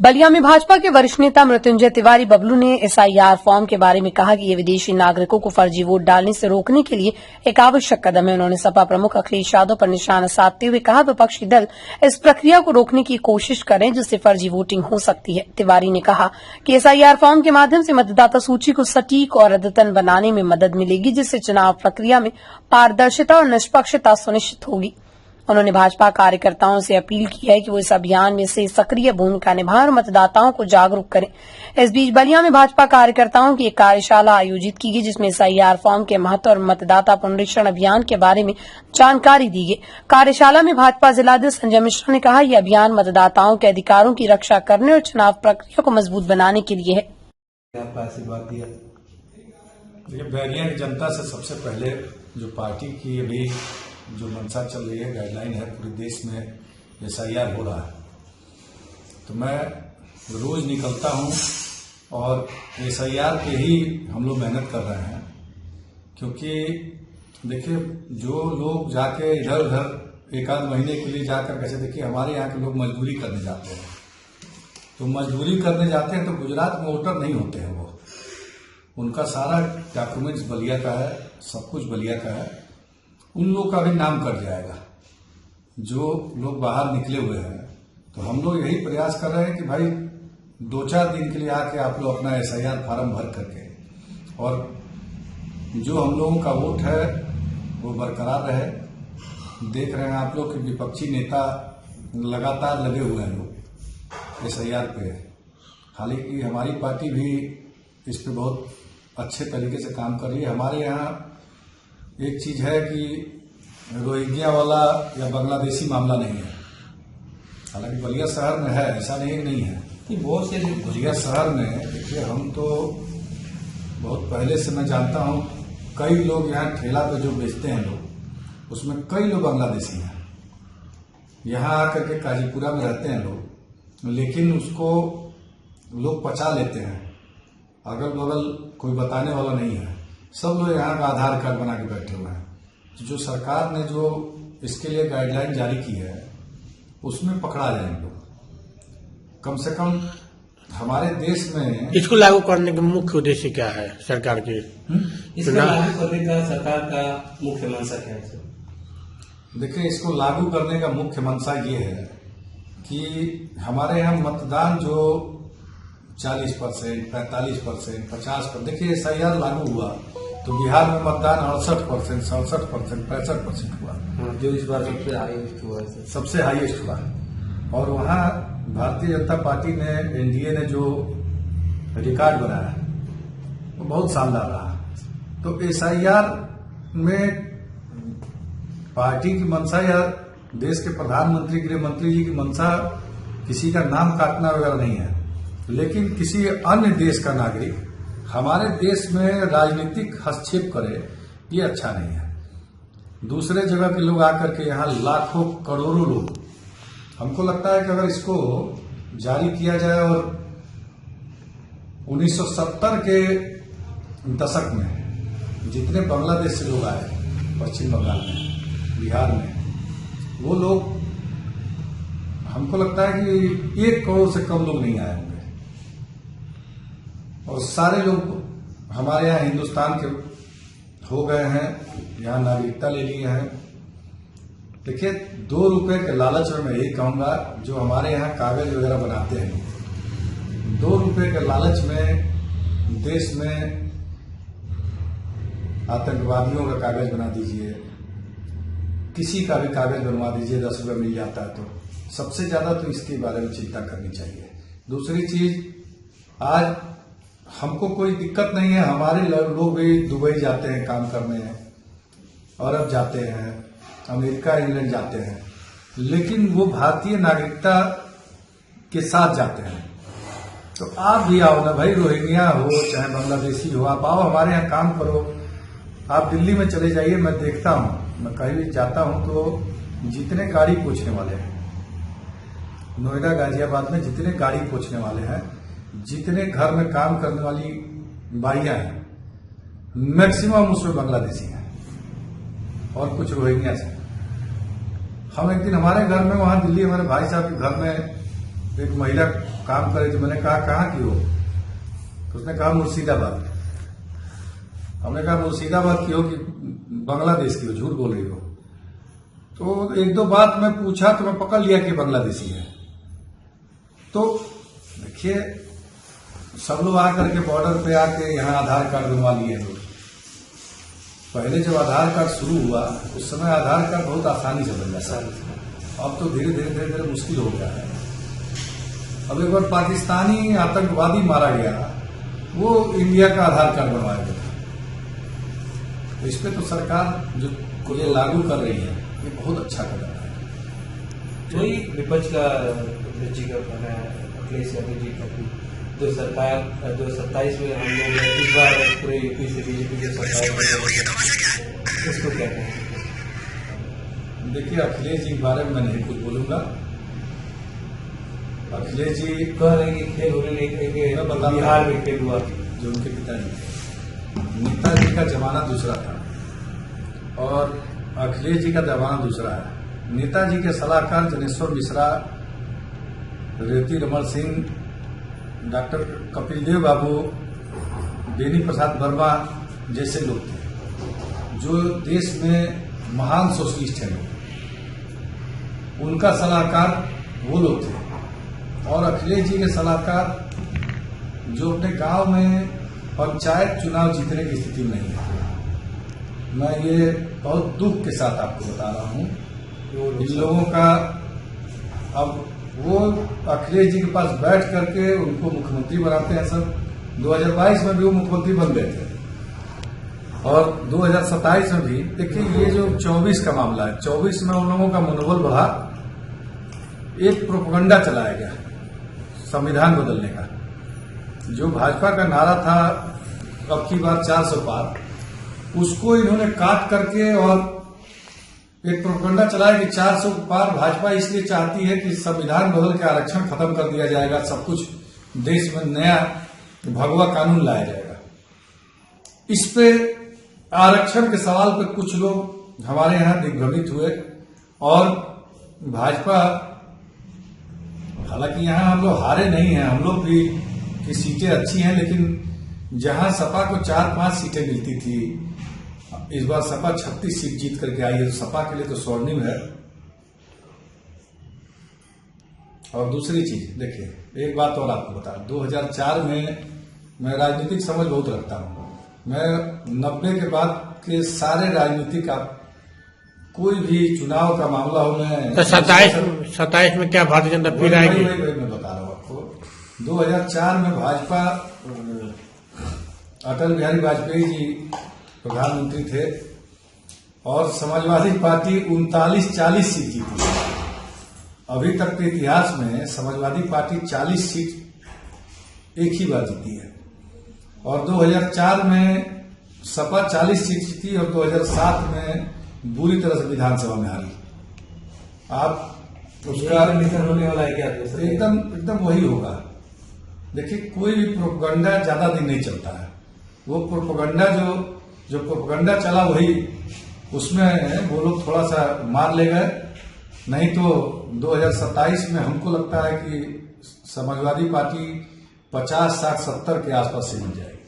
बलिया में भाजपा के वरिष्ठ नेता मृत्युंजय तिवारी बबलू ने एसआईआर फॉर्म के बारे में कहा कि ये विदेशी नागरिकों को फर्जी वोट डालने से रोकने के लिए एक आवश्यक कदम है। उन्होंने सपा प्रमुख अखिलेश यादव पर निशाना साधते हुए कहा, विपक्षी दल इस प्रक्रिया को रोकने की कोशिश करें जिससे फर्जी वोटिंग हो सकती है। तिवारी ने कहा कि एसआईआर फॉर्म के माध्यम से मतदाता सूची को सटीक और अद्यतन बनाने में मदद मिलेगी, जिससे चुनाव प्रक्रिया में पारदर्शिता और निष्पक्षता सुनिश्चित होगी। उन्होंने भाजपा कार्यकर्ताओं से अपील की है कि वो इस अभियान में से सक्रिय भूमिका निभाएं और मतदाताओं को जागरूक करें। इस बीच बलिया में भाजपा कार्यकर्ताओं की एक कार्यशाला आयोजित की गई, जिसमें एसआईआर फॉर्म के महत्व और मतदाता पुनरीक्षण अभियान के बारे में जानकारी दी गई। कार्यशाला में भाजपा जिलाध्यक्ष संजय मिश्रा ने कहा, यह अभियान मतदाताओं के अधिकारों की रक्षा करने और चुनाव प्रक्रिया को मजबूत बनाने के लिए है। बलिया की जनता से सबसे पहले जो पार्टी की अभी जो मंशा चल रही है, गाइडलाइन है, पूरे देश में एसआईआर हो रहा है, तो मैं रोज निकलता हूं और एसआईआर पे ही हम लोग मेहनत कर रहे हैं। क्योंकि देखिए, जो लोग जाके इधर उधर एक आध महीने के लिए जाकर कैसे, देखिए हमारे यहाँ के लोग मजदूरी करने जाते हैं, तो मजदूरी करने जाते हैं तो गुजरात में वोटर नहीं होते हैं। वो उनका सारा डॉक्यूमेंट्स बलिया का है, सब कुछ बलिया का है, उन लोग का भी नाम कट जाएगा जो लोग बाहर निकले हुए हैं। तो हम लोग यही प्रयास कर रहे हैं कि भाई 2-4 दिन के लिए आके आप लोग अपना एसआईआर फार्म भर करके, और जो हम लोगों का वोट है वो बरकरार रहे। देख रहे हैं आप लोग कि विपक्षी नेता लगातार लगे हुए हैं लोग एसआईआर पे। हालांकि हमारी पार्टी भी इस पे बहुत अच्छे तरीके से काम कर रही है। हमारे यहाँ एक चीज है कि रोहिंग्या वाला या बांग्लादेशी मामला नहीं है। हालांकि बलिया शहर में है, ऐसा नहीं है। बहुत से बलिया शहर में देखिए, हम तो बहुत पहले से मैं जानता हूं, कई लोग यहाँ ठेला पे जो बेचते हैं लोग, उसमें कई लोग बांग्लादेशी हैं। यहाँ आकर के काजीपुरा में रहते हैं लोग, लेकिन उसको लोग पचा लेते हैं। अगल बगल कोई बताने वाला नहीं है, सब लोग यहाँ का आधार कार्ड बना के बैठे हुए हैं। जो सरकार ने जो इसके लिए गाइडलाइन जारी की है, उसमें पकड़ा जाएंगे लोग। कम से कम हमारे देश में इसको लागू करने का मुख्य उद्देश्य क्या है सरकार के? इसको लागू करने का सरकार का मुख्य मंशा क्या है? देखिए, इसको लागू करने का मुख्य मंशा ये है कि हमारे यहाँ मतदान जो 40%, 45%, 50%, देखिए एसआईआर लागू हुआ तो बिहार में मतदान 68%, 67%, 65% हुआ, जो इस बार सबसे हाईएस्ट हुआ है। सबसे हाईएस्ट हुआ। और वहाँ भारतीय जनता पार्टी ने, एनडीए ने जो रिकॉर्ड बनाया वो बहुत शानदार रहा। तो एसआईआर में पार्टी की मंशा या देश के प्रधानमंत्री, गृह मंत्री जी की मंशा किसी का नाम काटना वगैरह नहीं है, लेकिन किसी अन्य देश का नागरिक हमारे देश में राजनीतिक हस्तक्षेप करे, ये अच्छा नहीं है। दूसरे जगह के लोग आकर के यहाँ लाखों करोड़ों लोग, हमको लगता है कि अगर इसको जारी किया जाए और 1970 के दशक में जितने बांग्लादेश से लोग आए पश्चिम बंगाल में, बिहार में, वो लोग, हमको लगता है कि 1 करोड़ से कम लोग नहीं आए होंगे। और सारे लोग हमारे यहाँ हिंदुस्तान के हो गए हैं, यहाँ नागरिकता ले लिए हैं। देखिए, 2 रुपए के लालच में मैं यही कहूंगा, जो हमारे यहाँ कागज वगैरह बनाते हैं, 2 रुपए के लालच में देश में आतंकवादियों का कागज बना दीजिए, किसी का भी कागज बनवा दीजिए, 10 रुपए मिल जाता है। तो सबसे ज्यादा तो इसके बारे में चिंता करनी चाहिए। दूसरी चीज, आज हमको कोई दिक्कत नहीं है, हमारे लोग भी दुबई जाते हैं काम करने, अरब जाते हैं, अमेरिका, इंग्लैंड जाते हैं, लेकिन वो भारतीय नागरिकता के साथ जाते हैं। तो आप भी आओ ना भाई, रोहिंग्या हो चाहे बांग्लादेशी हो, आप आओ हमारे यहाँ काम करो। आप दिल्ली में चले जाइए, मैं देखता हूँ, मैं कहीं भी जाता हूँ तो जितने गाड़ी पूछने वाले हैं, नोएडा, गाजियाबाद में जितने गाड़ी पूछने वाले हैं, जितने घर में काम करने वाली बाइयां हैं, मैक्सिमम उसमें बांग्लादेशी हैं और कुछ रोहिंग्या से। हम एक दिन हमारे घर में, वहां दिल्ली, हमारे भाई साहब के घर में एक महिला काम करे, तो मैंने कहा कहाँ की हो, तो उसने कहा मुर्शिदाबाद। हमने कहा मुर्शिदाबाद की हो कि बांग्लादेश की हो, झूठ बोल रही हो। तो एक दो बात मैं पूछा तो मैं पकड़ लिया कि बांग्लादेशी है। तो देखिए, सब लोग आकर के बॉर्डर पे आके यहाँ आधार कार्ड बनवा लिए लोग। पहले जब आधार कार्ड शुरू हुआ उस समय आधार कार्ड बहुत आसानी से बन जाता है, अब तो धीरे धीरे धीरे धीरे मुश्किल हो गया है। अब एक बार पाकिस्तानी आतंकवादी मारा गया, वो इंडिया का आधार कार्ड बनवाया गया था। तो इस पे तो सरकार जो ये लागू कर रही है, ये बहुत अच्छा कदम है। वही विपक्ष का जी का कहना है, अखिलेश यादव जी का भी, जो सरकार 2027 में हम लोग इस बार पूरे यूपी से बीजेपी की सरकार, इसको क्या कहें? देखिए, अखिलेश जी के बारे में मैं नहीं कुछ बोलूंगा। अखिलेश जी कह रहे हैं कि खेल होने नहीं मैं बता कहेंगे, बिहार में खेल हुआ। जो उनके पिताजी थे, नेताजी का जमाना दूसरा था और अखिलेश जी का जमाना दूसरा है। नेताजी के सलाहकार जनेश्वर मिश्रा, रेवती रमन सिंह, डॉक्टर कपिल देव बाबू, बेनी प्रसाद वर्मा जैसे लोग थे जो देश में महान सोशलिस्ट हैं लोग, उनका सलाहकार वो लोग थे। और अखिलेश जी के सलाहकार जो अपने गांव में पंचायत चुनाव जीतने की स्थिति में नहीं है। मैं ये बहुत दुख के साथ आपको बता रहा हूं, इन लोगों का अब वो अखिलेश जी के पास बैठ करके उनको मुख्यमंत्री बनाते हैं सब। 2022 में भी वो मुख्यमंत्री बन गए थे और 2027 में भी। देखिए, ये जो 24 का मामला है, 24 में उन लोगों का मनोबल बढ़ा, एक प्रोपगंडा चलाया गया संविधान बदलने का। जो भाजपा का नारा था अब की बार 400 पार, उसको इन्होंने काट करके और एक प्रोपगंडा चलाया कि 400 पार भाजपा इसलिए चाहती है कि संविधान बदल के आरक्षण खत्म कर दिया जाएगा, सब कुछ देश में नया भगवा कानून लाया जाएगा। इस पे आरक्षण के सवाल पे कुछ लोग हमारे यहां दिग्भ्रमित हुए और भाजपा, हालांकि यहां हम लोग हारे नहीं हैं, हम लोग भी की सीटें अच्छी हैं, लेकिन जहां सपा को 4-5 सीटें मिलती थी, इस बार सपा 36 सीट जीत करके आई है, तो सपा के लिए तो स्वर्णिम है। और दूसरी चीज देखिए, एक बात और आपको बता, 2004 में मैं राजनीतिक समझ बहुत रखता हूं। मैं 90 के बाद के सारे राजनीतिक कोई भी चुनाव का मामला हो, मैं तो 27 में क्या भारतीय जनता फिर आएगी? मैं बता रहा हूं आपको। 2004 में भाजपा, अटल बिहारी वाजपेयी जी प्रधानमंत्री थे और समाजवादी पार्टी 39-40 सीट जीती। अभी तक के इतिहास में समाजवादी पार्टी 40 सीट एक ही बार जीती है। और 2004 में सपा 40 सीट जीती और 2007 में बुरी तरह से विधानसभा में हारी। आप उसका निधन होने वाला है क्या? एकदम वही होगा। देखिए, कोई भी प्रोपगंडा ज्यादा दिन नहीं चलता है। वो प्रोपगंडा जो प्रोपगंडा चला, वही उसमें वो लोग थोड़ा सा मार ले गए। नहीं तो 2027 में हमको लगता है कि समाजवादी पार्टी 50, 60, 70 के आसपास से मिल जाएगी।